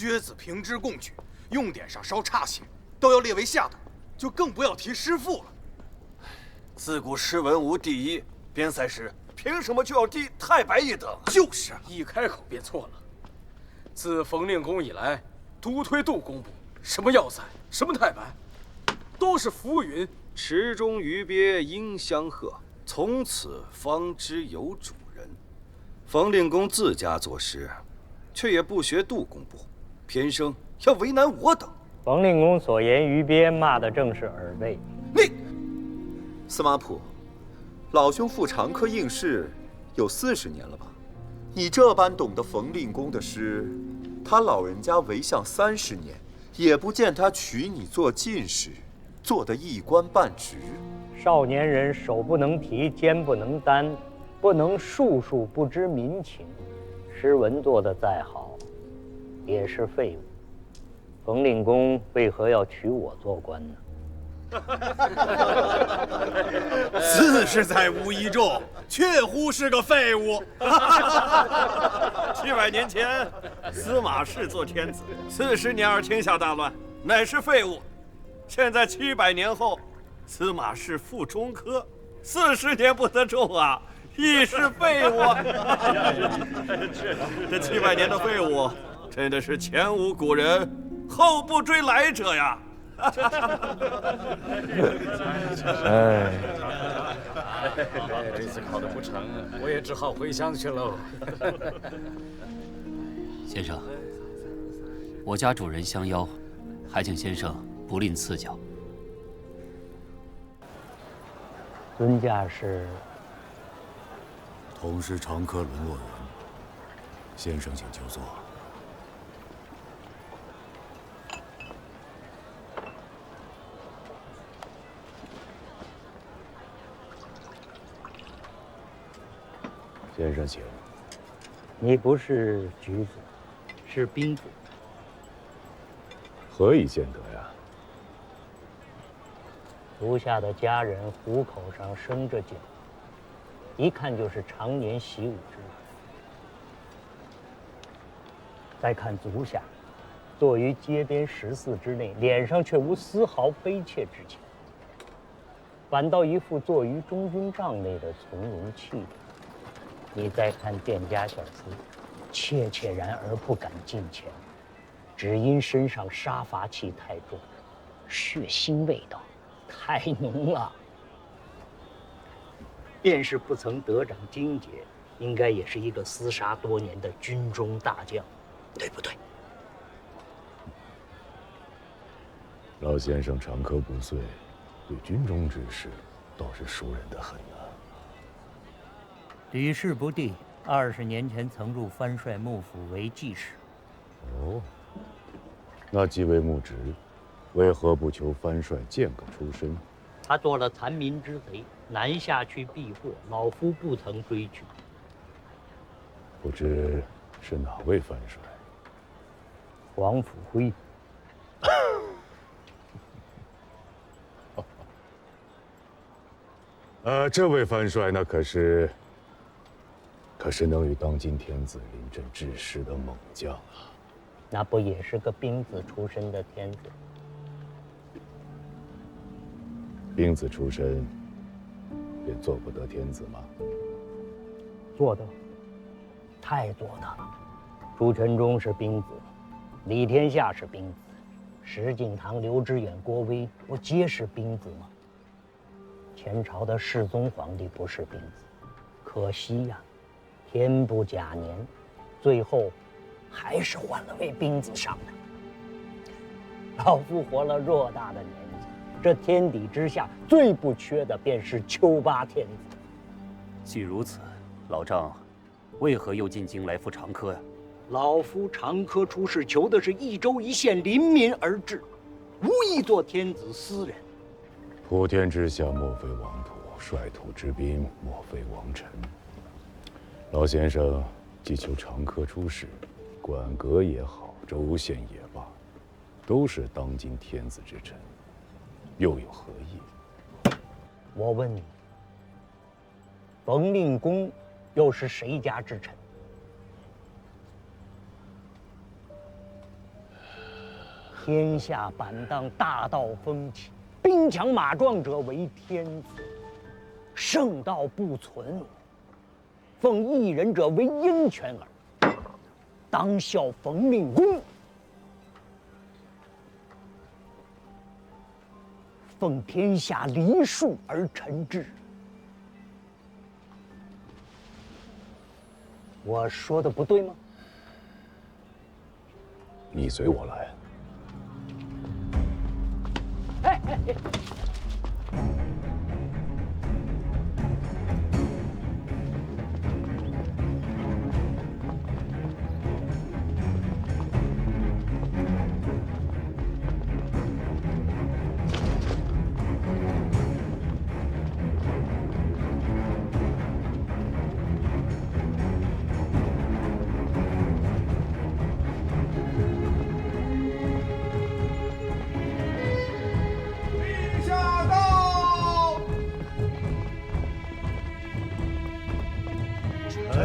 靴子平之共举，用典上稍差些都要列为下等，就更不要提师傅了。自古诗文无第一，边塞时凭什么就要低太白一等？就是啊，一开口便错了。自冯令公以来，独推杜工部，什么要塞，什么太白，都是浮云。池中鱼鳖应相和，从此方知有主人。冯令公自家作诗，却也不学杜工部，偏生要为难我等。冯令公所言鱼鳖，骂的正是耳背。司马普，老兄赴长科应试有40年了吧？你这般懂得冯令公的诗，他老人家为相30年，也不见他娶你做进士，做得一官半职。少年人手不能提，肩不能担，不能术数不知民情，诗文做得再好，也是废物。冯令公为何要娶我做官呢？自是在无一众，确乎是个废物。700年前，司马氏做天子，40年而天下大乱，乃是废物。现在700年后，司马氏赴中科，40年不得中啊，亦是废物。这700年的废物，真的是前无古人，后不追来者呀！这次考得不成，我也只好回乡去喽。先生，我家主人相邀，还请先生不吝赐教。尊驾是同是长科沦落人，先生请就坐。先生请。你不是举子，是兵子。何以见得呀？足下的家人虎口上生着茧，一看就是常年习武之人。再看足下，坐于街边14之内，脸上却无丝毫悲切之情，反倒一副坐于中军帐内的从容气度。你再看店家小厮，怯怯然而不敢近前，只因身上杀伐气太重，血腥味道太浓了。便是不曾得掌荆节，应该也是一个厮杀多年的军中大将，对不对？老先生长科不遂，对军中之事倒是熟稔得很啊。吕氏不弟20年前曾入藩帅幕府为记事。哦，那既为幕职，为何不求藩帅荐个出身？他做了残民之贼，南下去避祸，老夫不曾追去。不知是哪位藩帅？黄甫辉。这位藩帅那可是能与当今天子临阵致师的猛将啊！那不也是个兵子出身的天子？兵子出身，便做不得天子吗？做得，太做得了。朱全忠是兵子，李天下是兵子，石敬瑭、刘知远、郭威不皆是兵子吗？前朝的世宗皇帝不是兵子，可惜呀，天不假年，最后还是换了位兵子上来。老夫活了偌大的年纪，这天底之下最不缺的便是丘八天子。既如此，老丈为何又进京来赴长科呀？老夫长科出仕，求的是一州一县临民而治，无意做天子私人。普天之下莫非王土，率土之滨莫非王臣。老先生既求长科出仕，管阁也好，州县也罢，都是当今天子之臣，又有何意？我问你，冯令公又是谁家之臣？天下板当大道风起，兵强马壮者为天子，圣道不存，奉一人者为鹰犬耳。当效冯令公，奉天下梨树而臣之。我说的不对吗？你随我来。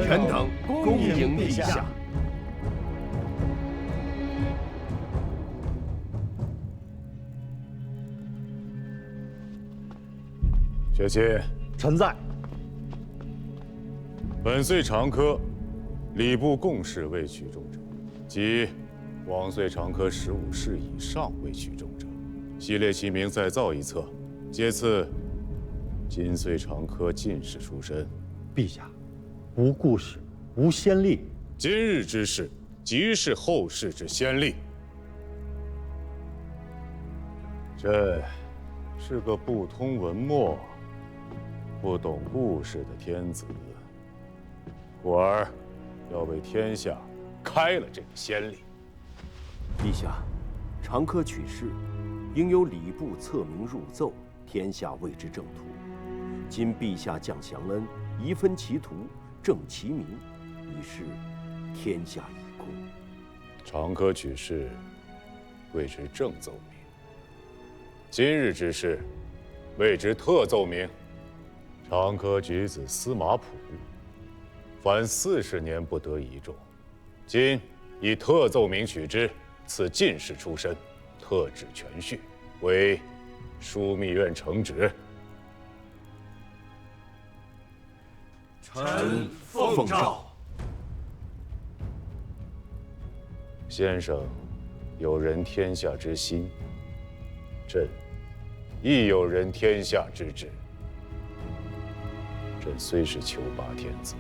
臣等恭迎陛下。学期，臣在。本岁长科，礼部贡士未取中者，即往岁长科15士以上未取中者，系列其名再造一册，皆赐今岁长科进士出身。陛下，无故事，无先例。今日之事，即是后世之先例。朕是个不通文墨、不懂故事的天子，故而要为天下开了这个先例。陛下，长科取士，应由礼部册名入奏，天下谓之正途。今陛下降降恩，宜分其途，正其名，以示天下以公。长科取士，谓之正奏明；今日之事，谓之特奏明。长科举子司马溥，凡40年不得一中，今以特奏明取之，赐进士出身，特旨全序，为枢密院承旨。臣奉诏。先生有人天下之心，朕亦有人天下之志。朕虽是求拔天子，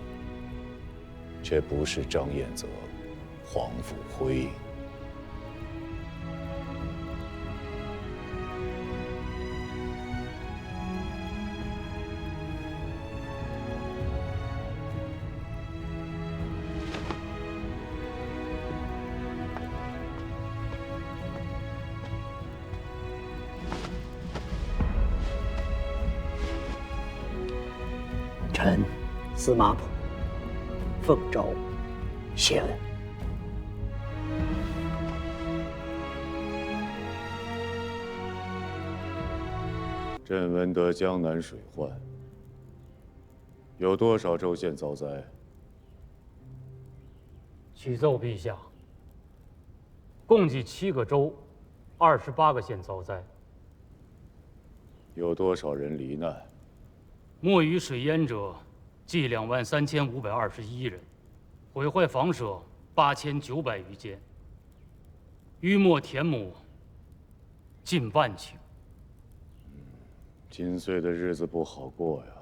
却不是张彦泽、皇甫辉。臣司马溥奉诏谢恩。朕闻得江南水患，有多少州县遭灾？启奏陛下，共计7个州，28个县遭灾。有多少人罹难？没于水淹者，计23521人，毁坏房舍8900余间，淤没田亩近10000顷。今岁的日子不好过呀。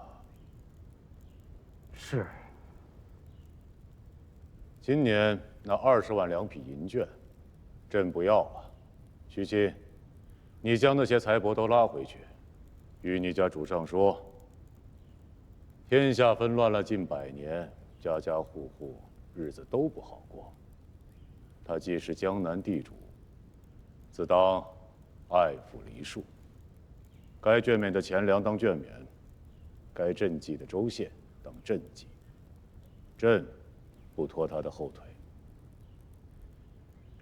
是。今年那20万两匹银券，朕不要了。徐亲，你将那些财帛都拉回去，与你家主上说。天下纷乱了近100年，家家户户日子都不好过。他既是江南地主，自当爱抚梨树。该眷免的钱粮当眷免，该赈济的州县当赈济。朕不拖他的后腿。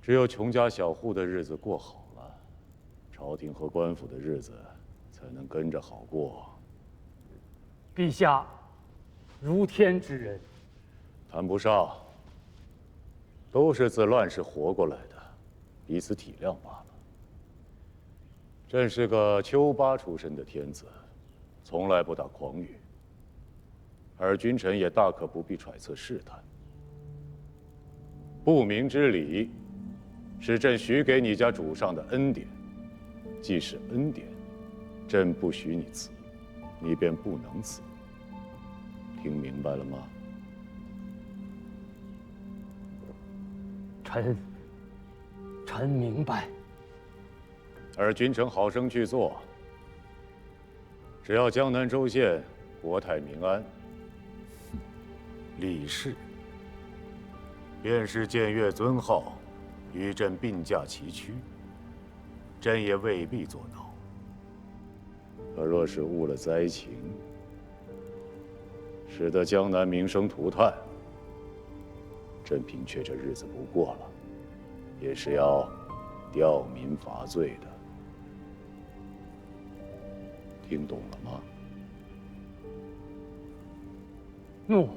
只有穷家小户的日子过好了，朝廷和官府的日子才能跟着好过。陛下，如天之仁。谈不上，都是自乱世活过来的，彼此体谅罢了。朕是个丘八出身的天子，从来不打诳语，而君臣也大可不必揣测试探。不明之礼，是朕许给你家主上的恩典，既是恩典，朕不许你辞，你便不能辞。听明白了吗？臣明白。而君臣好生去做，只要江南州县国泰民安，立誓便是僭越尊号，与朕并驾齐驱，朕也未必做到。可若是误了灾情，使得江南名声涂炭，朕凭却这日子不过了，也是要吊民伐罪的。听懂了吗？怒。